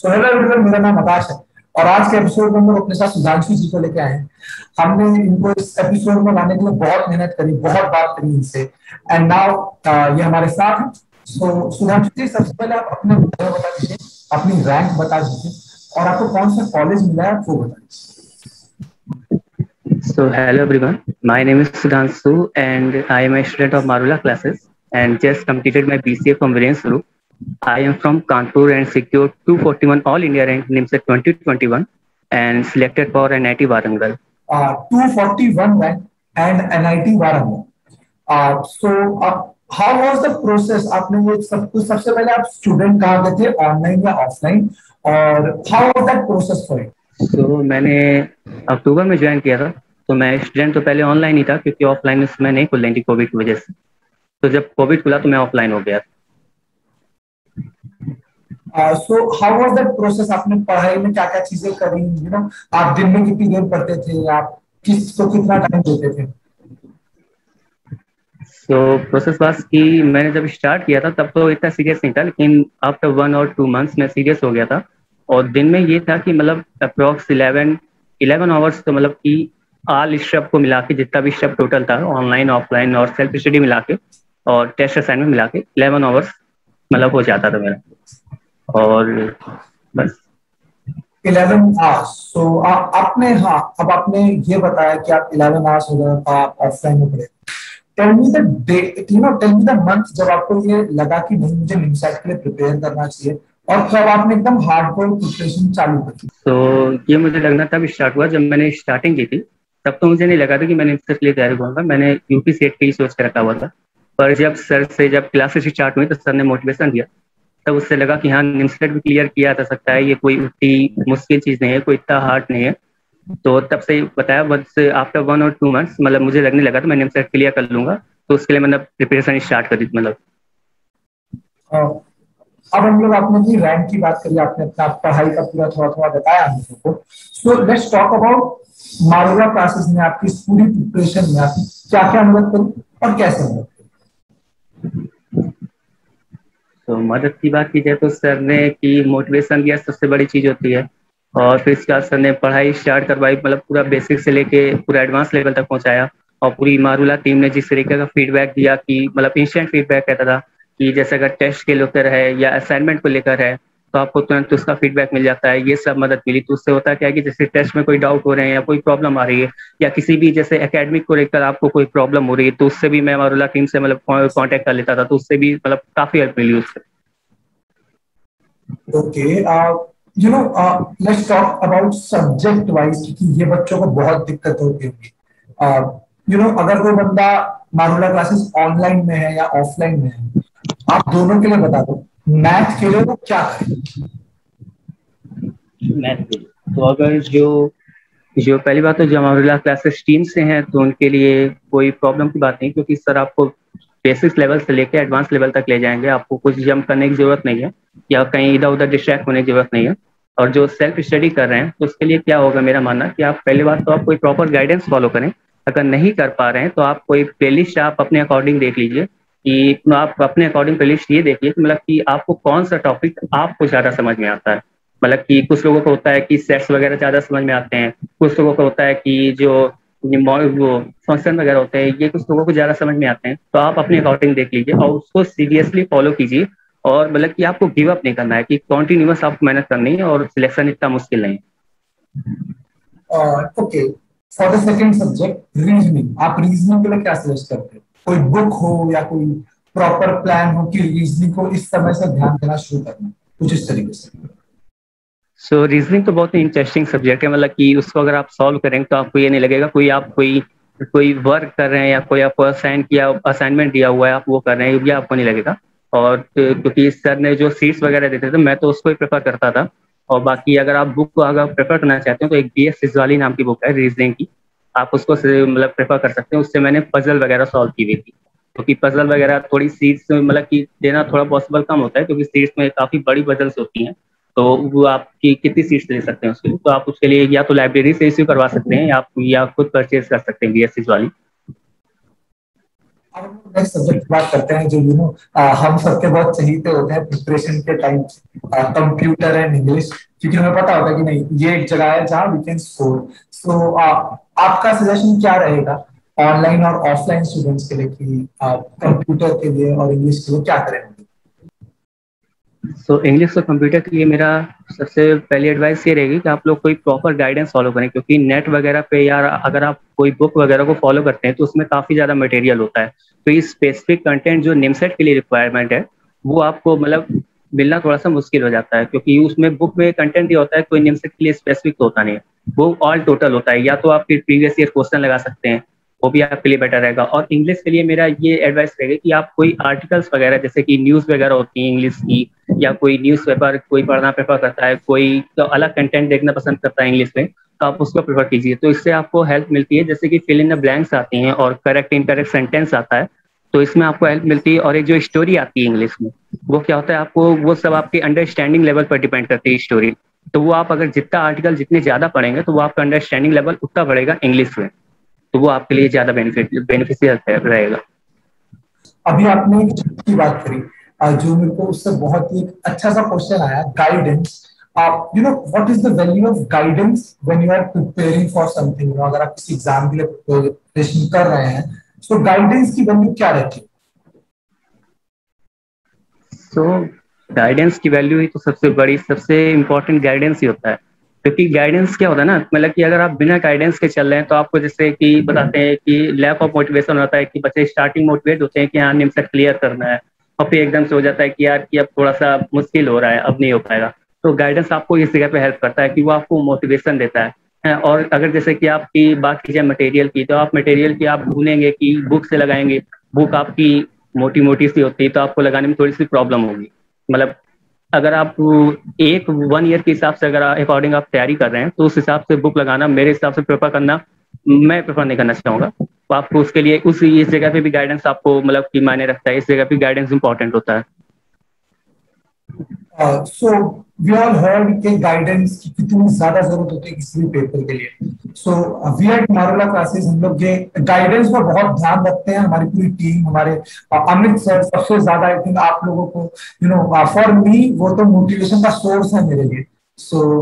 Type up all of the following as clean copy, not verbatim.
So hello everyone, मेरा नाम आकाश है और आज के एपिसोड में हम लोग अपने साथ सुधांशु जी को लेके आए हैं। हमने इनको इस एपिसोड में लाने के लिए बहुत मेहनत करी, बहुत बात करी इनसे, एंड नाउ ये हमारे साथ हैं। सो सुधांशु जी, सबसे पहले आप अपने बारे में बता दीजिए, अपनी रैंक बता दीजिए और आपको कौन सा कॉलेज मिला है वो बता दीजिए। So hello everyone, my name is Sudhanshu and I am a student of Marula classes and just completed my BCA from Variance Group. I am from Kanpur and secured 241 All India rank NIMSET 2021 and selected for NIT Warangal. 241 rank and NIT Warangal. How was the process? आपने ये सब कुछ, सबसे पहले आप student कहाँ गए थे, ऑनलाइन या ऑफलाइन, और how was that process for you? So मैंने अक्टूबर में ज्वाइन किया था। तो मैं स्टूडेंट तो पहले ऑनलाइन ही था क्योंकि ऑफलाइन में मैं नहीं खुल रही थी कोविड की वजह से। तो जब कोविड खुला तो मैं ऑफलाइन हो गया। So how was that process? आपने पढ़ाई में क्या क्या चीजें करी, आप दिन में कितनी देर पढ़ते थे, आप किसको कितना टाइम देते थे? तो प्रोसेस वास की मैंने जब स्टार्ट किया था तब तो इतना सीरियस नहीं था, लेकिन आफ्टर 1 और 2 मंथ्स में सीरियस हो गया था। और दिन में ये था कि मतलब अप्रोक्स 11 आवर्स, तो मतलब कि ऑल स्टेप को मिला के जितना भी स्टेप टोटल था, ऑनलाइन ऑफलाइन और सेल्फ स्टडी मिला के और टेस्ट असाइनमेंट मिला के 11 आवर्स मतलब हो जाता था मेरा। और बस 11 आवर्स। सो आपने, हाँ, अब आपने ये बताया कि आप 11 आवर्स हो गए, आप ऑफलाइन में पढ़े। Tell me the day, tell me the month जब आपको ये लगा कि नहीं, मुझे निमसैट के लिए प्रिपेयर करना चाहिए, और कब आपने एकदम हार्डकोर प्रिपरेशन चालू कर दी? तो ये मुझे लगना तब स्टार्ट हुआ जब मैंने स्टार्टिंग की थी। तब तो मुझे नहीं लगा था कि मैंने इसके लिए तैयारी करूंगा, मैंने यूपी सेट की ही सोच के रखा हुआ था। पर जब सर से जब क्लासेस स्टार्ट हुई तो सर ने मोटिवेशन दिया, तब उससे लगा कि हाँ, निमसेट भी क्लियर किया जा सकता है, ये कोई उतनी मुश्किल चीज़ नहीं है, कोई इतना हार्ड नहीं है। तो तब से बताया, बस आफ्टर 1 और 2 मंथ्स मतलब मुझे लगने लगा था मैं निमसेट क्लियर कर लूंगा। तो उसके लिए मतलब प्रिपरेशन स्टार्ट कर दी मतलब। अब हम लोग, आपने की रैंक की बात करी, आपने अपना पढ़ाई का पूरा थोड़ा थोड़ा बताया हम लोगों को। सो लेट्स टॉक अबाउट मारुला क्लासेस में आपकी पूरी प्रिपरेशन में आपकी क्या क्या मदद करी और कैसे मदद करी? तो मदद की बात की जाए तो सर ने की मोटिवेशन दिया, सबसे बड़ी चीज होती है। और फिर इसके बाद सर ने पढ़ाई स्टार्ट करवाई, मतलब पूरा बेसिक से लेके पूरा एडवांस लेवल तक पहुंचाया। और पूरी मारूला टीम ने जिस तरीके का फीडबैक दिया कि मतलब इंस्टेंट फीडबैक कहता था कि जैसे अगर टेस्ट के लेकर है या असाइनमेंट को लेकर है तो आपको तुरंत उसका फीडबैक मिल जाता है। ये सब मदद मिली। तो उससे होता क्या है कि जैसे टेस्ट में कोई डाउट हो रहे हैं या कोई प्रॉब्लम आ रही है या किसी भी जैसे एकेडमिक को लेकर आपको कोई प्रॉब्लम हो रही है, तो उससे भी मैं मारूला टीम से मतलब कांटेक्ट कर लेता था। तो उससे भी मतलब काफी हेल्प मिली उससे। Okay, let's talk about subject wise, क्योंकि ये बच्चों को बहुत दिक्कत होती होगी। अगर कोई बंदा मारुला क्लासेस ऑनलाइन में है या ऑफलाइन में है, आप दोनों के लिए बता दो, मैथ के लिए वो क्या करें? मैथ के लिए तो अगर जो जो पहली बात तो जो हमारे क्लासेस टीम से हैं तो उनके लिए कोई प्रॉब्लम की बात नहीं, क्योंकि सर आपको बेसिक लेवल से लेकर एडवांस लेवल तक ले जाएंगे। आपको कुछ जंप करने की जरूरत नहीं है या कहीं इधर उधर डिस्ट्रैक्ट होने की जरूरत नहीं है। और जो सेल्फ स्टडी कर रहे हैं तो उसके लिए क्या होगा, मेरा मानना कि आप पहली बात तो आप कोई प्रॉपर गाइडेंस फॉलो करें। अगर नहीं कर पा रहे हैं तो आप कोई प्लेलिस्ट आप अपने अकॉर्डिंग देख लीजिए, कि आप अपने अकॉर्डिंग प्लेलिस्ट ये देखिए कि मतलब कि आपको कौन सा टॉपिक आपको ज्यादा समझ में आता है। मतलब कि कुछ लोगों को होता है कि सेट्स वगैरह ज्यादा समझ में आते हैं, कुछ लोगों को होता है कि जो वो फंक्शन वगैरह होते हैं ये कुछ लोगों को ज्यादा समझ में आते हैं। तो आप अपने अकॉर्डिंग देख लीजिए और उसको सीरियसली फॉलो कीजिए। और मतलब कि आपको गिव अप नहीं करना है, कि कॉन्टिन्यूअस आपको मेहनत करनी है और सिलेक्शन इतना मुश्किल नहीं है। Okay, for the second subject reasoning, आप रीजनिंग के लिए क्या सजेस्ट करते हैं? कोई बुक हो या कोई प्रॉपर प्लान हो कि रीजनिंग को इस समय से ध्यान देना शुरू करना, कुछ इस तरीके से? सो रीजनिंग तो बहुत ही इंटरेस्टिंग सब्जेक्ट है। मतलब कि उसको अगर आप सॉल्व करेंगे तो आपको ये नहीं लगेगा कोई आप कोई वर्क कर रहे हैं या कोई आपको असाइन किया असाइनमेंट दिया हुआ है आप वो कर रहे हैं, ये आपको नहीं लगेगा। और क्योंकि सर ने जो सीट्स वगैरह देते थे मैं तो उसको ही प्रेफर करता था। और बाकी अगर आप बुक को अगर प्रेफर करना चाहते हो तो एक BS सिजवाली नाम की बुक है रीजनिंग की, आप उसको मतलब प्रेफर कर सकते हैं। उससे मैंने पजल वगैरह सॉल्व की हुई थी, क्योंकि पजल वगैरह थोड़ी सीट्स में मतलब कि देना थोड़ा पॉसिबल कम होता है, क्योंकि सीट्स में काफी बड़ी पजल्स होती हैं। तो वो आपकी कितनी सीट्स ले सकते हैं उसके लिए, तो आप उसके लिए या तो लाइब्रेरी से इश्यू करवा सकते हैं या आप या खुद परचेज कर सकते हैं BS वाली। अब हम नेक्स्ट सब्जेक्ट की बात करते हैं जो हम सबके बहुत चहीते होते हैं प्रिपरेशन के टाइम, कंप्यूटर एंड इंग्लिश, क्योंकि हमें पता होता है कि नहीं ये एक जगह है जहाँ वी कैन स्कोर। सो आपका सजेशन क्या रहेगा ऑनलाइन और ऑफलाइन स्टूडेंट्स के लिए कि कंप्यूटर के लिए और इंग्लिश के लिए क्या करें? सो इंग्लिश और कंप्यूटर के लिए मेरा सबसे पहली एडवाइस ये रहेगी कि आप लोग कोई प्रॉपर गाइडेंस फॉलो करें, क्योंकि नेट वगैरह पे या अगर आप कोई बुक वगैरह को फॉलो करते हैं तो उसमें काफ़ी ज़्यादा मटेरियल होता है। तो ये स्पेसिफिक कंटेंट जो निमसेट के लिए रिक्वायरमेंट है वो आपको मतलब मिलना थोड़ा सा मुश्किल हो जाता है, क्योंकि उसमें बुक में कंटेंट ये होता है कोई निमसेट के लिए स्पेसिफिक तो होता नहीं है, वो ऑल टोटल होता है। या तो आप फिर प्रीवियस ईयर क्वेश्चन लगा सकते हैं, वो भी आपके लिए बेटर रहेगा। और इंग्लिश के लिए मेरा ये एडवाइस रहेगा कि आप कोई आर्टिकल्स वगैरह जैसे कि न्यूज़ वगैरह होती है इंग्लिश की, या कोई न्यूज़ पेपर कोई पढ़ना प्रेफर करता है, कोई तो अलग कंटेंट देखना पसंद करता है इंग्लिश में, तो आप उसको प्रेफर कीजिए। तो इससे आपको हेल्प मिलती है, जैसे कि फिल इन द ब्लैंक्स आती हैं और करेक्ट इनकरेक्ट सेंटेंस आता है, तो इसमें आपको हेल्प मिलती है। और एक जो स्टोरी आती है इंग्लिश में, वो क्या होता है आपको वो सब आपके अंडरस्टैंडिंग लेवल पर डिपेंड करती है स्टोरी। तो वो आप अगर जितना आर्टिकल जितने ज्यादा पढ़ेंगे तो वो आपका अंडरस्टैंडिंग लेवल उतना बढ़ेगा इंग्लिश में, तो वो आपके लिए ज्यादा बेनिफिशियल रहेगा। अभी आपने एक चीज की बात करी जो मेरे को उससे बहुत ही एक अच्छा सा क्वेश्चन आया, guidance. What is the value of guidance when you are preparing for something? अगर आप किसी एग्जाम के लिए प्रिपरेशन कर रहे हैं, सो गाइडेंस की वैल्यू क्या रहती है? सो गाइडेंस की वैल्यू ही तो सबसे बड़ी सबसे इम्पोर्टेंट गाइडेंस ही होता है, क्योंकि गाइडेंस क्या होता है ना, मतलब कि अगर आप बिना गाइडेंस के चल रहे हैं तो आपको जैसे कि बताते हैं कि लैक ऑफ मोटिवेशन होता है, कि बच्चे स्टार्टिंग मोटिवेट होते हैं कि हाँ निम्स क्लियर करना है, और फिर एकदम से हो जाता है कि यार कि अब थोड़ा सा मुश्किल हो रहा है, अब नहीं हो पाएगा। तो गाइडेंस आपको इस जगह पे हेल्प करता है कि वो आपको मोटिवेशन देता है। और अगर जैसे कि आपकी बात की जाए मटेरियल की, तो आप मटेरियल की आप ढूंढेंगे कि बुक से लगाएंगे, बुक आपकी मोटी मोटी सी होती है तो आपको लगाने में थोड़ी सी प्रॉब्लम होगी। मतलब अगर आप एक 1 ईयर के हिसाब से अगर अकॉर्डिंग आप तैयारी कर रहे हैं तो उस हिसाब से बुक लगाना मेरे हिसाब से प्रेफर करना, मैं प्रेफर नहीं करना चाहूंगा। तो आपको उसके लिए उस इस जगह पे भी गाइडेंस आपको मतलब की मायने रखता है, इस जगह पे गाइडेंस इंपॉर्टेंट होता है। सो वी ऑल हर्ड के गाइडेंस की कितनी ज्यादा जरूरत होती है किसी भी पेपर के लिए। सो वी एट मारुला क्लासेस हम लोग ये गाइडेंस पर बहुत ध्यान रखते हैं। हमारी पूरी टीम, हमारे अमित सर सबसे ज्यादा आई थिंक आप लोगों को फॉर मी वो तो मोटिवेशन का सोर्स है मेरे लिए। सो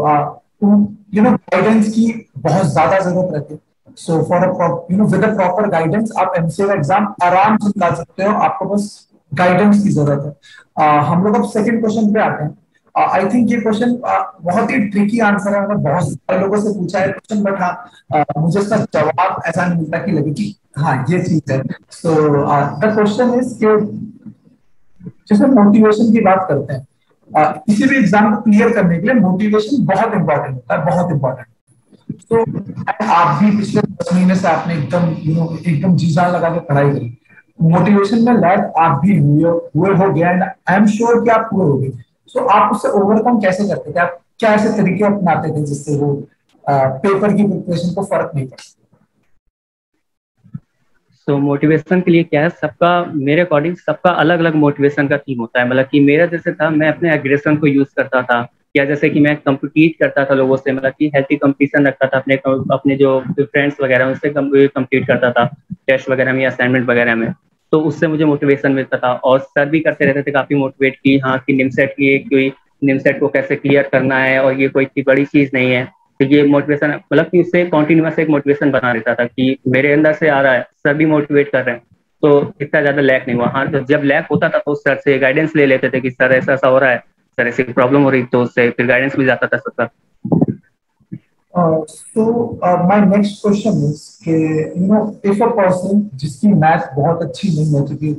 गाइडेंस की बहुत ज्यादा जरूरत रहती है। So for with a proper guidance आप एमसीए का एग्जाम आराम से निकाल सकते हो, आपको बस गाइडेंस की जरूरत है। हम लोग अब सेकंड क्वेश्चन पे आते हैं। आई थिंक ये क्वेश्चन बहुत ही ट्रिकी आंसर है, मैंने बहुत सारे लोगों से पूछा है क्वेश्चन, बट हाँ मुझे इसका जवाब ऐसा नहीं मिलता कि लगे कि हाँ ये चीज है। सो द क्वेश्चन इज कि जैसे मोटिवेशन की बात करते हैं, किसी भी एग्जाम को क्लियर करने के लिए मोटिवेशन बहुत इंपॉर्टेंट होता है, बहुत इंपॉर्टेंट। तो आप भी पिछले 10 महीने से आपने एकदम जी जान लगा के पढ़ाई करी, मोटिवेशन में लैग आप भी हुए हो गया, एंड आई एम श्योर कि आप हुए होंगे। सो आप उससे ओवरकम कैसे करते थे? आप क्या ऐसे तरीके अपनाते थे जिससे वो पेपर की प्रिपरेशन को फर्क नहीं पड़ता? तो मोटिवेशन के लिए क्या है, सबका मेरे अकॉर्डिंग सबका अलग अलग मोटिवेशन का थीम होता है। मतलब कि मेरा जैसे था, मैं अपने एग्रेशन को यूज करता था, या जैसे कि मैं कम्पीट करता था लोगों से, मतलब कि हेल्थी कंपटीशन रखता था अपने अपने जो फ्रेंड्स वगैरह उनसे कम्पीट करता था टेस्ट वगैरह में या असाइनमेंट वगैरह में। तो उससे मुझे मोटिवेशन मिलता था, और सर भी करते रहते थे काफी मोटिवेट की हाँ कि निमसेट की कोई निमसेट को कैसे क्लियर करना है, और ये कोई इतनी बड़ी चीज नहीं है। तो ये मोटिवेशन मतलब कि उससे कॉन्टिन्यूस एक मोटिवेशन बना देता था कि मेरे अंदर से आ रहा है, सर भी मोटिवेट कर रहे हैं, तो इतना ज्यादा लैक नहीं हुआ। हाँ तो जब लैक होता था तो सर से गाइडेंस ले लेते थे कि सर ऐसा ऐसा हो रहा है, सर ऐसी प्रॉब्लम हो रही, तो उससे फिर गाइडेंस भी जाता था sir. So my next question is कि if a person जिसकी मैथ बहुत अच्छी नहीं है, क्योंकि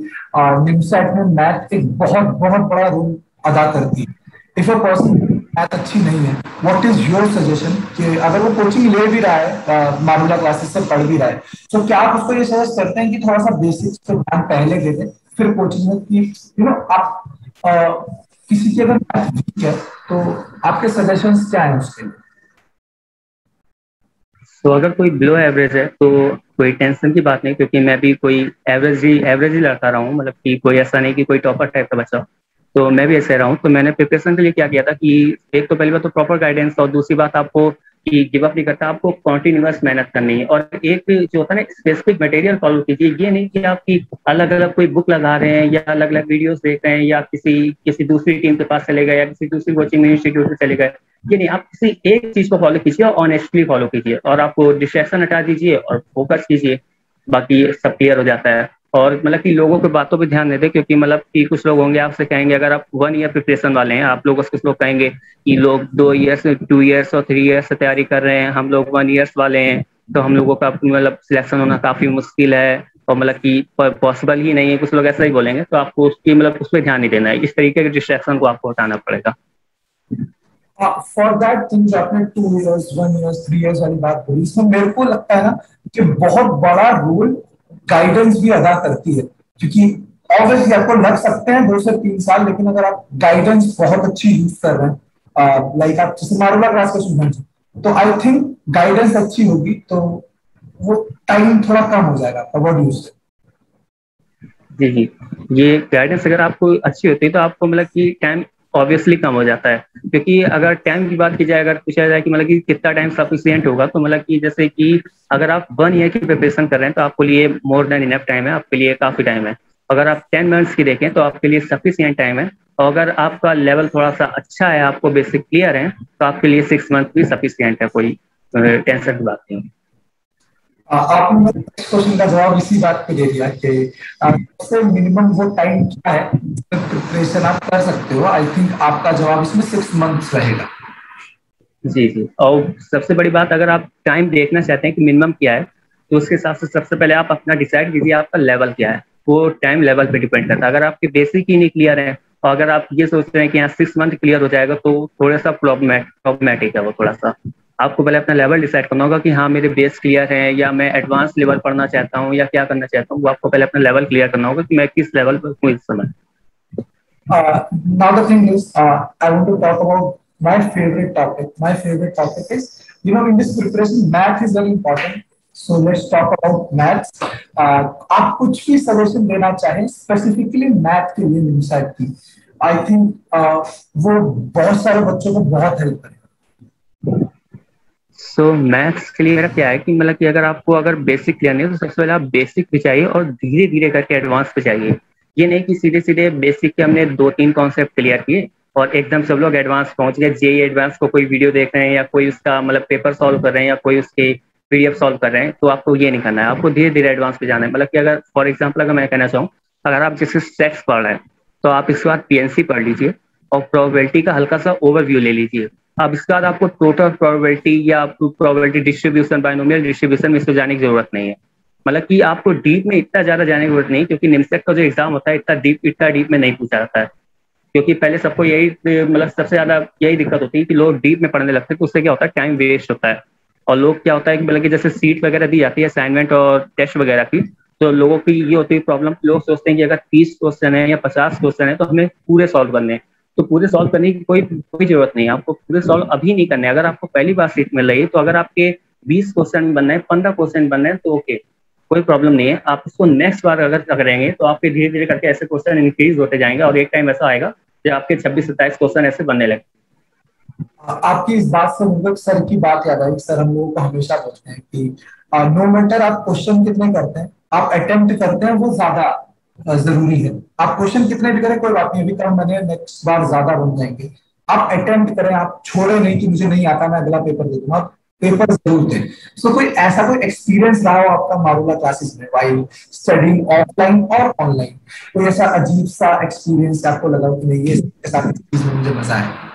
निमसेट में मैथ एक बहुत बहुत बड़ा रोल अदा करती है। if a person मैथ अच्छी नहीं है, what is your suggestion कि अगर वो कोचिंग ले भी रहा है, मारुला क्लासेस से पढ़ भी रहा है, तो क्या आप उसको ये सजेस्ट करते हैं कि थोड़ा सा बेसिक्स पे ध्यान पहले दे दे फिर कोचिंग में, कि आप किसी की अगर मैथ वीक है तो आपके सजेशंस क्या है उसके लिए? तो अगर कोई बिलो एवरेज है तो कोई टेंशन की बात नहीं, क्योंकि मैं भी कोई एवरेज ही लड़ता रहा हूँ। मतलब कि कोई ऐसा नहीं कि कोई टॉपर टाइप का बच्चा हो, तो मैं भी ऐसे रहा हूँ। तो मैंने प्रिपरेशन के लिए क्या किया था कि एक तो पहली बात तो प्रॉपर गाइडेंस, और दूसरी बात आपको कि गिव अप नहीं करता, आपको कंटिन्यूअस मेहनत करनी है। और एक जो होता है ना, स्पेसिफिक मटेरियल फॉलो कीजिए। ये नहीं कि आपकी अलग अलग कोई बुक लगा रहे हैं या अलग अलग वीडियोस देख रहे हैं या किसी किसी दूसरी टीम के पास चले गए या किसी दूसरी कोचिंग इंस्टीट्यूट में चले गए। ये नहीं, आप किसी एक चीज को फॉलो कीजिए और ऑनेस्टली फॉलो कीजिए, और आपको डिस्ट्रैक्शन हटा दीजिए और फोकस कीजिए, बाकी सब क्लियर हो जाता है। और मतलब कि लोगों की बातों पे ध्यान देते, क्योंकि मतलब कि कुछ लोग होंगे आपसे कहेंगे, अगर आप 1 ईयर प्रिपरेशन वाले हैं, आप लोग कुछ लोग कहेंगे कि लोग 2 ईयर्स 2 ईयर्स और 3 ईयर्स से तैयारी कर रहे हैं, हम लोग 1 ईयर्स वाले हैं, तो हम लोगों का मतलब सिलेक्शन होना काफी मुश्किल है और मतलब कि पॉसिबल ही नहीं है, कुछ लोग ऐसा ही बोलेंगे। तो आपको उसकी मतलब उस पर ध्यान नहीं देना है, इस तरीके के डिस्ट्रैक्शन को आपको हटाना पड़ेगा। फॉर दैट थिंग जो आपने 2 ईयर्स 1 ईयर्स 3 ईयर्स वाली बात बोली, इसमें मेरे को लगता है ना कि बहुत बड़ा रोल गाइडेंस भी अदा करती है, क्योंकि ऑब्वियसली आपको लग सकते हैं 2 से 3 साल, लेकिन अगर आप गाइडेंस बहुत अच्छी यूज कर रहे हैं, लाइक आप जैसे मारूला क्लास का स्टूडेंट, तो आई थिंक गाइडेंस अच्छी होगी तो वो टाइम थोड़ा कम हो जाएगा आपका। व्हाट डू यू से? जी जी, ये गाइडेंस अगर आपको अच्छी होती है तो आपको मतलब कि टाइम ऑब्वियसली कम हो जाता है। क्योंकि अगर टाइम की बात की जाए, अगर पूछा जाए कि मतलब कि कितना टाइम सफिशियंट होगा, तो मतलब कि जैसे कि अगर आप 1 ईयर की प्रिपरेशन कर रहे हैं तो आपके लिए मोर देन इनफ टाइम है, आपके लिए काफी टाइम है। अगर आप 10 मंथ्स की देखें तो आपके लिए सफिशियंट टाइम है। और अगर आपका लेवल थोड़ा सा अच्छा है, आपको बेसिक क्लियर है, तो आपके लिए 6 मंथ भी सफिशियंट है, कोई टेंशन की बात नहीं। आपने मेरे क्वेश्चन का जवाब इसी बात पे दे दिया कि सबसे मिनिमम वो टाइम क्या है प्रिपरेशन आप कर सकते हो। आई थिंक आपका जवाब इसमें 6 मंथ्स रहेगा। जी जी, और सबसे बड़ी बात, अगर आप टाइम देखना चाहते हैं कि मिनिमम क्या है, तो उसके हिसाब से सबसे पहले आप अपना डिसाइड कीजिए आपका लेवल क्या है। वो टाइम लेवल पे डिपेंड करता है। अगर आपके बेसिक ही नहीं क्लियर है और अगर आप ये सोच रहे हैं कि यहाँ 6 मंथ क्लियर हो जाएगा, तो थोड़ा सा प्रॉब्लमेटिक है वो थोड़ा सा। आपको पहले अपना लेवल डिसाइड करना होगा कि हाँ मेरे बेस क्लियर है या मैं एडवांस लेवल पढ़ना चाहता हूँ या क्या करना चाहता हूँ। वो आपको पहले अपना लेवल क्लियर करना होगा कि मैं किस लेवल पर हूँ इस समय। Now the thing is, I want to talk about my favorite topic. My favorite topic is, in this preparation, math is very important. So let's talk about maths. आप कुछ भी सजेशन देना चाहें स्पेसिफिकली मैथ के लिए मेरी side की, I think वो बहुत सारे बच्चों को बहुत हेल्प करेगा। सो मैथ्स के लिए मेरा क्या है कि मतलब कि अगर बेसिक क्लियर नहीं है तो सबसे पहले आप बेसिक पे चाहिए और धीरे धीरे करके एडवांस पे चाहिए। ये नहीं कि सीधे सीधे बेसिक के हमने 2-3 कॉन्सेप्ट क्लियर किए और एकदम सब लोग एडवांस पहुंच गए। जेई एडवांस को कोई वीडियो देख रहे हैं या कोई उसका मतलब पेपर सॉल्व कर रहे हैं या कोई उसके पीडीएफ सॉल्व कर रहे हैं, तो आपको ये नहीं करना है। आपको धीरे धीरे एडवांस पे जाना है। मतलब कि अगर फॉर एग्जाम्पल अगर मैं कहना चाहूँ, अगर आप जैसे सेट्स पढ़ रहे हैं तो आप इसके बाद पीएनसी पढ़ लीजिए और प्रोबेबिलिटी का हल्का सा ओवरव्यू ले लीजिए। अब इसके बाद आपको टोटल प्रोबेबिलिटी या प्रोबेबिलिटी डिस्ट्रीब्यूशन, बाइनोमियल डिस्ट्रीब्यूशन में इसको जाने की जरूरत नहीं है। मतलब कि आपको डीप में इतना ज्यादा जाने की जरूरत नहीं, क्योंकि निमसेक का जो एग्जाम होता है इतना डीप में नहीं पूछा जाता है। क्योंकि पहले सबको यही मतलब सबसे ज्यादा यही दिक्कत होती है कि लोग डीप में पढ़ने लगते हैं, तो उससे क्या होता है टाइम वेस्ट होता है। और लोग क्या होता है कि मतलब कि जैसे सीट वगैरह दी जाती है असाइनमेंट और टेस्ट वगैरह की, तो लोगों की ये होती है प्रॉब्लम, लोग सोचते हैं कि अगर 30 क्वेश्चन है या 50 क्वेश्चन है तो हमें पूरे सॉल्व करने हैं। तो पूरे सॉल्व करने की कोई जरूरत नहीं है। आपको पूरे सॉल्व अभी नहीं करने हैं। अगर आपको पहली बार सीट मिल रही है तो अगर आपके 20 क्वेश्चन बनना है, 15 क्वेश्चन बनना है, तो ओके, कोई प्रॉब्लम नहीं है। आप इसको नेक्स्ट बार अगर करेंगे तो आपके धीरे धीरे करके ऐसे क्वेश्चन इंक्रीज होते जाएंगे और एक टाइम ऐसा आएगा जब आपके 26-27 क्वेश्चन ऐसे बनने लगे। आपकी इस बात से मुझे सर की बात याद आई। सर हम लोगों को हमेशा बोलते हैं कि नो मैटर आप क्वेश्चन कितने करते हैं, आप अटेम्प्ट करते हैं वो ज्यादा जरूरी है। आप क्वेश्चन कितने भी करें कोई बात नहीं, अभी कम बने नेक्स्ट बार ज्यादा बन जाएंगे। आप अटेम्प्ट करें, आप छोड़े नहीं कि मुझे नहीं आता मैं अगला पेपर दे दूंगा, आप पेपर जरूर दें। सो कोई ऐसा कोई एक्सपीरियंस रहा हो आपका मारूला क्लासेस में वाइल स्टडिंग ऑफलाइन और ऑनलाइन, कोई ऐसा अजीब सा एक्सपीरियंस आपको लगा कि नहीं ये ऐसा चीज में मुझे मजा है?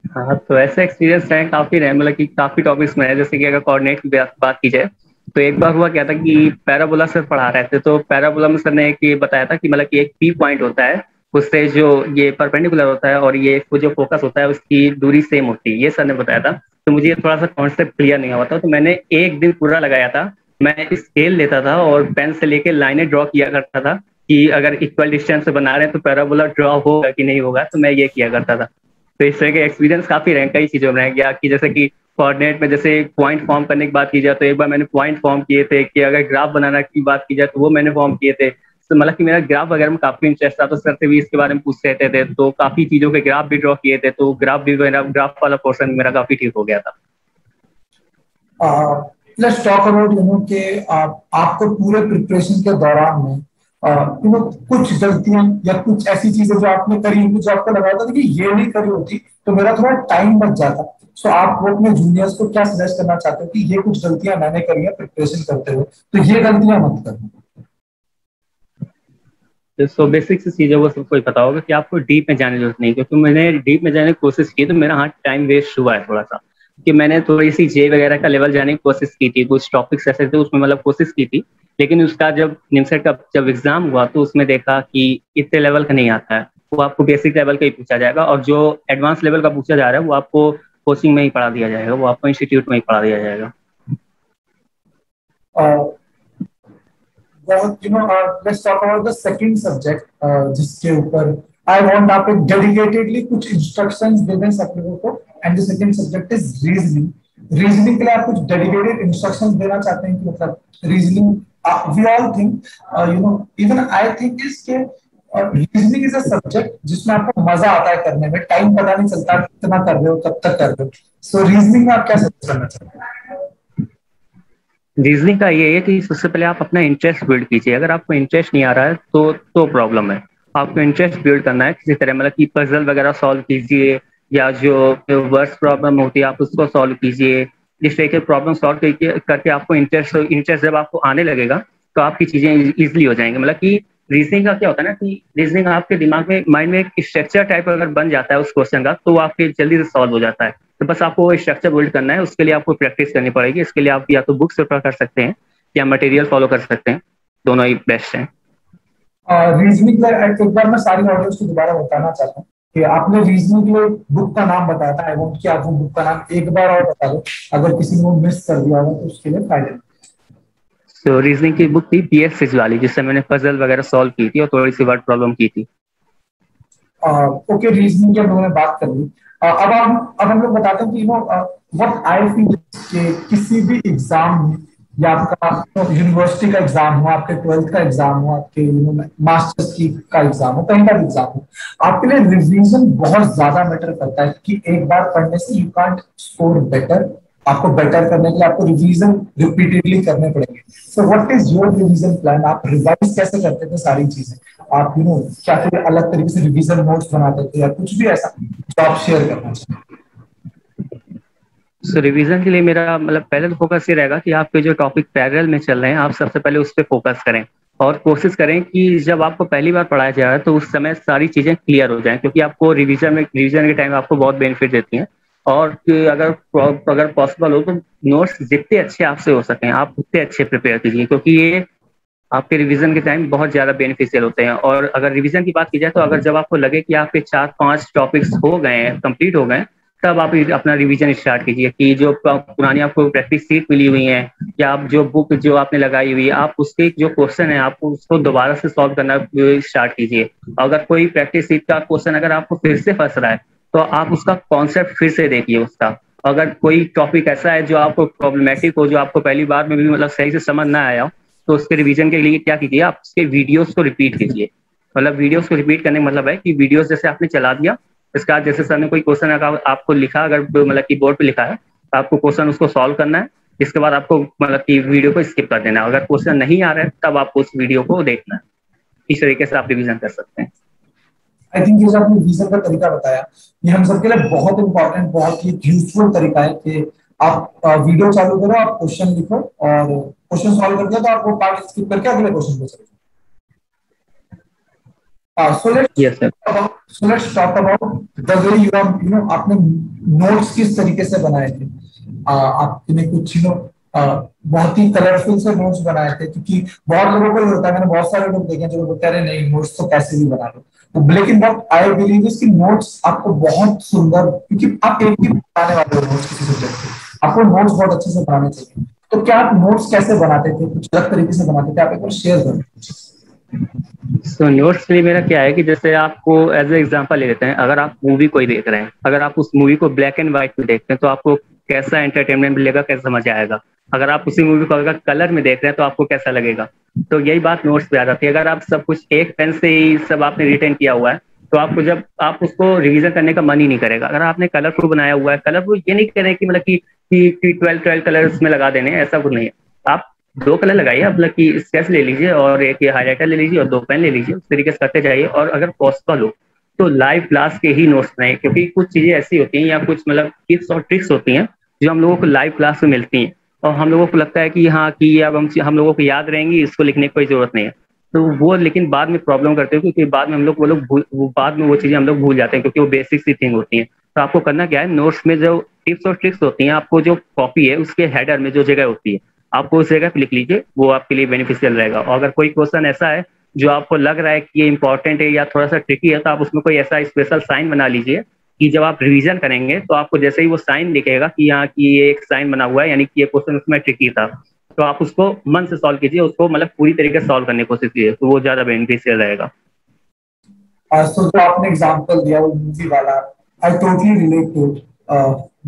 हाँ, तो ऐसे एक्सपीरियंस रहे काफी रहे, मतलब कि काफी टॉपिक्स में है। जैसे कि अगर कोऑर्डिनेट की बात की जाए, तो एक बार हुआ क्या था कि पैराबोला सर पढ़ा रहे थे। तो पैराबोला में सर ने एक ये बताया था कि मतलब कि एक पी पॉइंट होता है, उससे जो ये परपेंडिकुलर होता है और ये जो फोकस होता है उसकी दूरी सेम होती है, ये सर ने बताया था। तो मुझे थोड़ा सा कॉन्सेप्ट क्लियर नहीं हुआ था, तो मैंने एक दिन पूरा लगाया था। मैं स्केल लेता था और पेन से लेके लाइनें ड्रॉ किया करता था कि अगर इक्वल डिस्टेंस से बना रहे हैं तो पैराबोला ड्रॉ होगा कि नहीं होगा, तो मैं ये किया करता था। तो इस तरह के एक्सपीरियंस काफी रहे, कई चीजों में रह गया कि जैसे कि कोऑर्डिनेट में जैसे पॉइंट फॉर्म करने की बात की जाए तो एक बार मैंने पॉइंट फॉर्म किए थे, कि अगर ग्राफ बनाना की बात की जाए तो वो मैंने फॉर्म किए थे। मतलब कि मेरा ग्राफ वगैरह में काफी इंटरेस्ट था, तो सर से भी इसके बारे में पूछ रहते थे, तो काफी चीजों के ग्राफ भी ड्रॉ किए थे, तो ग्राफ वाला पोर्शन मेरा काफी ठीक हो गया था। लेट्स टॉक अबाउट कि आपको पूरे प्रिपरेशन के दौरान में कुछ गलतियां या कुछ ऐसी चीजें जो आपने करी होंगी जो आपको लगा था कि ये नहीं करी होती तो मेरा थोड़ा टाइम बच जाता। सो आप वो अपने जूनियर्स को क्या सजेस्ट करना चाहते हो कि ये कुछ गलतियां मैंने करी है प्रिपरेशन करते हुए, तो ये गलतियां मत करना। सो बेसिक सी चीज़ों को सबको ही पता होगा कि आपको डीप में जाने की जरूरत नहीं, क्योंकि मैंने डीप में जाने की कोशिश की तो मेरा हाथ टाइम वेस्ट हुआ है थोड़ा सा, कि मैंने थोड़ी सी जे वगैरह का लेवल जाने की कोशिश की थी, कुछ टॉपिक्स ऐसे थे उसमें मतलब कोशिश की थी, लेकिन उसका जब निमसेट का जब एग्जाम हुआ तो उसमें देखा कि इतने लेवल का नहीं आता है, वो आपको बेसिक लेवल का ही पूछा जाएगा, और जो एडवांस लेवल का पूछा जा रहा है वो आपको कोचिंग में ही पढ़ा दिया जाएगा, वो आपको इंस्टीट्यूट में ही पढ़ा दिया जाएगा। Let's talk about the second subject, जिसके ऊपर I want आप एक डेडिकेटेडली कुछ इंस्ट्रक्शंस दे दें सब लोगों को, and the second subject is reasoning. Reasoning के लिए आप कुछ डेडिकेटेड इंस्ट्रक्शंस देना चाहते हैं कि मतलब reasoning we all think even I think is के रीजनिंग इज अ सब्जेक्ट जिसमें आपको मजा आता है करने में, टाइम पता नहीं चलता कितना कर रहे हो कब तक कर रहे हो। सो रीजनिंग में आप क्या सजेस्ट करना चाहते हैं? रीजनिंग का ये है कि सबसे पहले आप अपना इंटरेस्ट बिल्ड कीजिए, अगर आपको इंटरेस्ट नहीं आ रहा है तो प्रॉब्लम है। आपको इंटरेस्ट बिल्ड करना है किसी तरह, मतलब कि पजल वगैरह सॉल्व कीजिए, या जो वर्ड्स प्रॉब्लम होती है आप उसको सॉल्व कीजिए। जिस तरह के प्रॉब्लम सॉल्व करके आपको इंटरेस्ट जब आपको आने लगेगा तो आपकी चीजें इजिली हो जाएंगी। मतलब कि रीजनिंग का क्या होता है ना कि रीजनिंग आपके दिमाग में माइंड में एक स्ट्रक्चर टाइप अगर बन जाता है उस क्वेश्चन का तो आपके जल्दी से सॉल्व हो जाता है। तो बस आपको वो स्ट्रक्चर बिल्ड करना है, उसके लिए आपको प्रैक्टिस करनी पड़ेगी। इसके लिए आप या तो बुक्स रेफर कर सकते हैं या मटेरियल फॉलो कर सकते हैं, दोनों ही बेस्ट हैं। रीजनिंग एक बार मैं सारी ऑडियंस को दोबारा बताना चाहता हूँ कि आपने रीजनिंग के लिए बुक का नाम बताया था। आई वांट कि आप वो बुक का नाम एक बार और बता दो, अगर किसी ने वो मिस कर दिया हो तो उसके लिए फायदा। तो रीजनिंग की बुक थी पीएस फिज वाली, जिससे मैंने पजल वगैरह सॉल्व की थी और थोड़ी सी वर्ड प्रॉब्लम की थी। ओके, रीजनिंग की हम लोगों ने बात कर ली। अब हम लोग बताते हैं कि व्हाट आई फील कि किसी भी एग्जाम में या आपका यूनिवर्सिटी का एग्जाम हो, आपके 12th का एग्जाम हो, आपके मास्टर्स की का एग्जाम हो, कहीं का भी एग्जाम हो, आपके लिए रिवीजन बहुत ज्यादा मैटर करता है कि एक बार पढ़ने से यू कांट स्कोर बेटर। आपको बेटर करने के लिए आपको रिवीजन रिपीटेडली करने पड़ेंगे। So what is your revision plan? आप रिवाइज कैसे करते थे सारी चीजें? आप क्या फिर अलग तरीके से रिवीजन नोट्स बनाते थे या कुछ भी ऐसा जो आप शेयर करना चाहते? सो रिवीजन के लिए मेरा मतलब पहले तो फोकस ये रहेगा कि आपके जो टॉपिक पैरेलल में चल रहे हैं आप सबसे पहले उस पर फोकस करें, और कोशिश करें कि जब आपको पहली बार पढ़ाया जा रहा है तो उस समय सारी चीजें क्लियर हो जाएं, क्योंकि आपको रिवीजन के टाइम आपको बहुत बेनिफिट देती हैं। और अगर पॉसिबल हो तो नोट्स जितने अच्छे आपसे हो सकें आप उतने अच्छे प्रिपेयर कीजिए, क्योंकि ये आपके रिवीजन के टाइम बहुत ज्यादा बेनिफिशियल होते हैं। और अगर रिवीजन की बात की जाए तो अगर जब आपको लगे कि आपके 4-5 टॉपिक्स हो गए हैं, कंप्लीट हो गए, तब आप अपना रिवीजन स्टार्ट कीजिए कि जो पुरानी आपको प्रैक्टिस सीट मिली हुई है या आप जो बुक जो आपने लगाई हुई है आप उसके जो क्वेश्चन है आपको उसको दोबारा से सॉल्व करना स्टार्ट कीजिए। अगर कोई प्रैक्टिस सीट का क्वेश्चन अगर आपको फिर से फंस रहा है तो आप उसका कॉन्सेप्ट फिर से देखिए उसका। अगर कोई टॉपिक ऐसा है जो आपको प्रॉब्लमेटिक हो, जो आपको पहली बार में भी मतलब सही से समझ ना आया हो, तो उसके रिवीजन के लिए क्या कीजिए, आप उसके वीडियोस को रिपीट कीजिए। मतलब वीडियोस को रिपीट करने का मतलब है कि वीडियोस जैसे आपने चला दिया, इसका जैसे सर ने कोई क्वेश्चन आपको लिखा, अगर मतलब की बोर्ड पे लिखा है तो आपको क्वेश्चन उसको सॉल्व करना है। इसके बाद आपको मतलब की वीडियो को स्किप कर देना है। अगर क्वेश्चन नहीं आ रहा है तब आपको उस वीडियो को देखना है। इस तरीके से आप रिवीजन कर सकते हैं। आई थिंक ये जो आपने रिवीजन का तरीका बताया ये हम सबके लिए बहुत इंपॉर्टेंट, बहुत ही यूजफुल तरीका है कि आप वीडियो चालू करो, आप क्वेश्चन लिखो और क्वेश्चन सॉल्व कर दिया तो आप वो पार्ट स्किप करके अगले क्वेश्चन पे चले जाओ। So let's talk about the way you are आपने नोट्स किस तरीके से बनाए थे। आपने कुछ बहुत ही कलरफुल से नोट्स बनाए थे, क्योंकि बहुत लोगों को होता है, मैंने बहुत सारे लोग देखे जो बोलते हैं नहीं नोट्स तो कैसे भी बना लो, तो लेकिन व्हाट आई बिलीव इज कि नोट्स आपको बहुत सुंदर, क्योंकि आप एक ही बनाने वाले हो नोट्स किसी सब्जेक्ट के, आपको नोट्स बहुत अच्छे से बनाने चाहिए। तो क्या आप नोट्स कैसे बनाते थे, कुछ अलग तरीके से बनाते थे? आप एक बार शेयर करें। सो नोट्स के लिए मेरा क्या है कि जैसे आपको एज ए एग्जांपल ले लेते हैं, अगर आप मूवी कोई देख रहे हैं, अगर आप उस मूवी को ब्लैक एंड व्हाइट में देखते हैं तो आपको कैसा एंटरटेनमेंट मिलेगा, कैसा मजा आएगा। अगर आप उसी मूवी को अगर कलर में देख रहे हैं तो आपको कैसा लगेगा। तो यही बात नोट्स पे आ जाती है। अगर आप सब कुछ एक पेन से ही सब आपने रिटेन किया हुआ है तो आपको जब आप उसको रिवीजन करने का मन ही नहीं करेगा। अगर आपने कलरफुल बनाया हुआ है, कलरफुल ये नहीं कह रहे कि मतलब कि 12 कलर्स में लगा देने, ऐसा कुछ नहीं है। आप 2 कलर लगाइए, मतलब कि स्केच ले लीजिए और एक ये हाईलाइटर ले लीजिए और 2 पेन ले लीजिए, उस तरीके से करते जाइए। और अगर पॉसिबल हो तो लाइव क्लास के ही नोट्स बनाइए, क्योंकि कुछ चीजें ऐसी होती हैं या कुछ मतलब टिप्स और ट्रिक्स होती हैं जो हम लोगों को लाइव क्लास में मिलती हैं और हम लोगों को लगता है कि हाँ कि अब हम लोगों को याद रहेंगी, इसको लिखने की कोई जरूरत नहीं है। तो वो लेकिन बाद में प्रॉब्लम करते हो, क्योंकि बाद में हम लोग वो बाद में वो चीजें हम लोग भूल जाते हैं, क्योंकि वो बेसिक सी थिंग होती हैं। तो आपको करना क्या है, नोट्स में जो टिप्स और ट्रिक्स होती हैं, आपको जो कॉपी है उसके हेडर में जो जगह होती है आपको उस जगह पे लिख लीजिए, वो आपके लिए बेनिफिशियल रहेगा। और अगर कोई क्वेश्चन ऐसा है जो आपको लग रहा है कि ये इंपॉर्टेंट है या थोड़ा सा ट्रिकी है, तो आप उसमें कोई ऐसा स्पेशल साइन बना लीजिए कि जब आप रिवीजन करेंगे तो आपको जैसे ही वो साइन दिखेगा कि यहाँ की ये एक साइन बना हुआ है, यानी कि ये क्वेश्चन उसमें ट्रिकी था, तो आप उसको मन से सॉल्व कीजिए, उसको मतलब पूरी तरीके से सॉल्व करने की कोशिश कीजिए, तो वो ज्यादा बेनिफिशियल रहेगा। तो जो आपने एग्जांपल दिया वो मूवी वाला, आई टोटली रिलेट टू।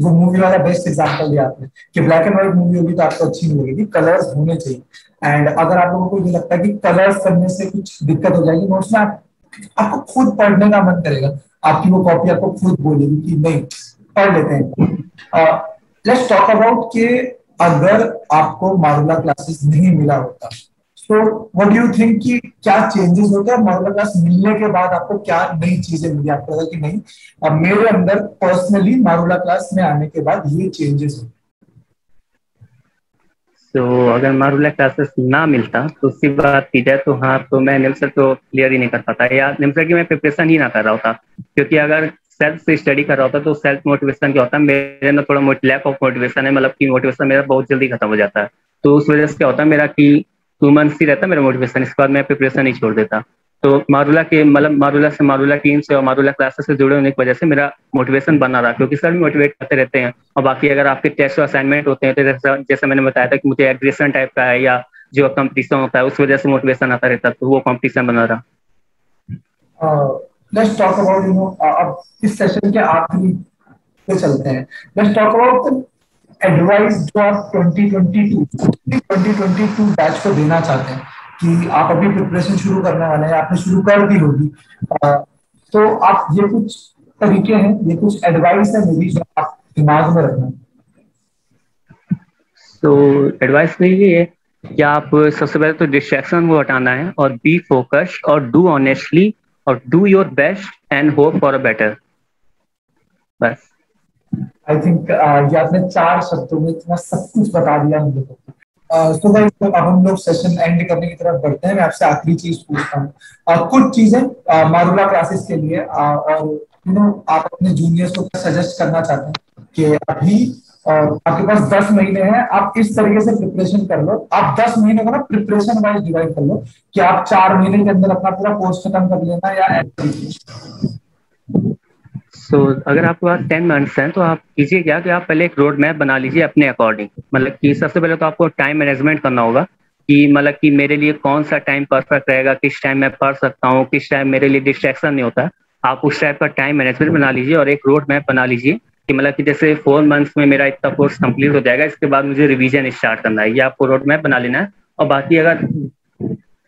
वो मूवी वाला बेस्ट एग्जांपल दिया आपने कि ब्लैक एंड व्हाइट मूवी होगी तो आपको अच्छी नहीं लगेगी, कलर्स होने चाहिए। एंड अगर आप लोगों को ये लगता है कि कलर्स करने से कुछ दिक्कत हो जाएगी नोट्स में, आपको खुद पढ़ने का मन करेगा, आपकी वो कॉपी आपको खुद बोलेगी कि नहीं पढ़ लेते हैं। लेट्स टॉक अबाउट कि अगर आपको मारुला क्लासेस नहीं मिला होता, तो व्हाट डू यू थिंक कि क्या चेंजेस होते हैं मारुला क्लास मिलने के बाद? आपको क्या नई चीजें मिली? आपको लगा कि नहीं, अब मेरे अंदर पर्सनली मारुला क्लास में आने के बाद ये चेंजेस हुए? तो अगर मारुला क्लासेस ना मिलता तो उसकी बात की जाए तो हाँ, तो मैं निम्सर तो क्लियर ही नहीं कर पाता, या निम्सर की मैं प्रिपरेशन ही ना कर रहा होता। क्योंकि अगर सेल्फ से स्टडी कर रहा होता तो सेल्फ मोटिवेशन क्या होता है, मेरे अंदर थोड़ा लैक ऑफ मोटिवेशन है, मतलब कि मोटिवेशन मेरा बहुत जल्दी खत्म हो जाता है। तो उस वजह से क्या होता है मेरा कि 2 मंथ्स ही रहता है मेरा मोटिवेशन, इसके बाद मैं प्रिपरेशन ही छोड़ देता। तो मारुला के मतलब मारुला टीम से और मारुला क्लासेस से जुड़े होने की वजह से मेरा मोटिवेशन बना रहा, क्योंकि सर भी मोटिवेट करते रहते हैं। और बाकी अगर आपके टेस्ट और असाइनमेंट होते हैं तो जैसा मैंने बताया था कि मुझे एग्रेशन टाइप का है या जो कंपटीशन होता है, उस वजह से मोटिवेशन आता रहता, तो वो कंपटीशन बना रहा। लेट्स टॉक अबाउट अब इस सेशन के आखिरी पे चलते हैं। लेट्स टॉक अबाउट एडवाइस जो आप 2022 बैच को देना चाहते हैं कि आप अभी प्रिपरेशन शुरू करने वाले हैं, आपने शुरू कर दी होगी। तो आप ये कुछ तरीके हैं, ये कुछ एडवाइस है मेरी जो आप दिमाग में रखना। तो एडवाइस में ये है कि आप सबसे पहले तो डिस्ट्रैक्शन को हटाना है और बी फोकस और डू ऑनेस्टली और do your best and hope for a better, बस। आई थिंक ये आपने 4 शब्दों में इतना सब कुछ बता दिया हम लोगों को। तो भाई अब हम लोग सेशन एंड करने की तरफ बढ़ते हैं। मैं आपसे आखिरी चीज पूछता हूँ, कुछ चीजें मारुला क्लासेस के लिए, और आप अपने जूनियर्स को सजेस्ट करना चाहते हैं कि अभी आपके पास 10 महीने हैं, आप इस तरीके से प्रिपरेशन कर लो। आप 10 महीने को ना प्रिपरेशन वाइज डिवाइड कर लो कि आप 4 महीने के अंदर अपना पूरा कोर्स खत्म कर लेना या तो अगर आपके पास 10 मंथ्स हैं तो आप कीजिए क्या कि आप पहले एक रोड मैप बना लीजिए अपने अकॉर्डिंग। मतलब कि सबसे पहले तो आपको टाइम मैनेजमेंट करना होगा कि मतलब कि मेरे लिए कौन सा टाइम परफेक्ट रहेगा, किस टाइम मैं पढ़ सकता हूँ, किस टाइम मेरे लिए डिस्ट्रैक्शन नहीं होता। आप उस टाइप का टाइम मैनेजमेंट बना लीजिए और एक रोड मैप बना लीजिए कि मतलब कि जैसे 4 मंथ्स में मेरा इतना कोर्स कंप्लीट हो जाएगा, इसके बाद मुझे रिवीजन स्टार्ट करना है, ये आपको रोड मैप बना लेना है। और बाकी अगर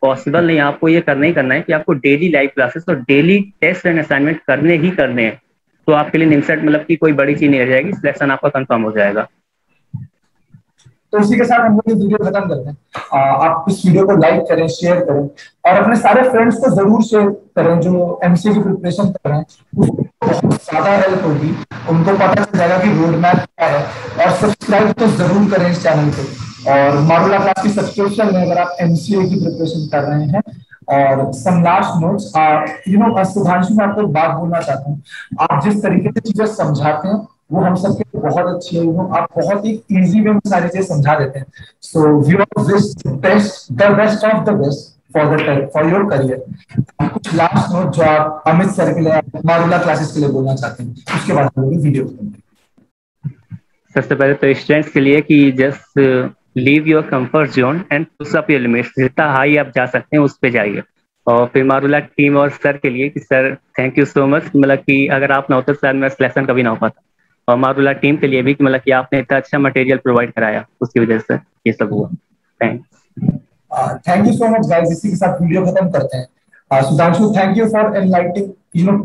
पॉसिबल नहीं, आपको ये करना ही करना है कि आपको डेली लाइव क्लासेस और डेली टेस्ट एंड असाइनमेंट करने ही करने हैं। तो आपके लिए निमसेट मतलब कि कोई बड़ी चीज नहीं रह जाएगी, सिलेक्शन आपका कंफर्म हो जाएगा। तो इसी के साथ हम लोग ये वीडियो खत्म करते हैं। आप इस वीडियो को लाइक करें, शेयर करें और अपने सारे फ्रेंड्स को जरूर शेयर करें जो एमसीए की प्रिपरेशन कर रहे हैं। उसको बहुत ज्यादा हेल्प होगी, उनको पता चल जाएगा कि रोड मैप क्या है। और सब्सक्राइब तो जरूर करें इस चैनल को। और मारुला क्लास की सब्सक्रिप्शन में अगर आप एमसीए की प्रिपरेशन कर रहे हैं। और सम लास्ट नोट्स, सुधांशु, मैं आपको एक बात बोलना चाहता हूँ। आप जिस तरीके से चीजें समझाते हैं वो हम सबके लिए बहुत अच्छी है। आप बहुत ही इजी वे में सारी चीजें समझा देते हैं। So we wish best, the best of the best for your career. कुछ लास्ट नोट जो आप अमित सर के लिए, मारुला क्लासेस के लिए बोलना चाहते हैं, उसके बाद हम लोग वीडियो खत्म करेंगे। सबसे पहले तो स्टूडेंट्स के लिए कि just leave your comfort zone and push up your limits, जितना हाई आप जा सकते हैं उस पे जाइए। और फिर मारुला टीम और सर के लिए कि sir thank you so much, मतलब कि अगर आप ना होते तो शायद मेरा सिलेक्शन कभी ना हो पाता। और मारुला टीम के लिए भी कि मतलब कि आपने इतना अच्छा मटेरियल प्रोवाइड कराया, उसकी वजह से ये सब हुआ। Thanks. Thank you so much guys, इसी के साथ वीडियो खत्म करते हैं। Sudhanshu, thank you for enlightening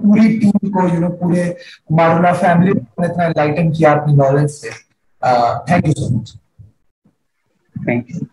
पूरी टीम को, पूरे मारूला फैमिली को इतना एनलाइटन किया अपनी नॉलेज से। Thank you so much. Thank you.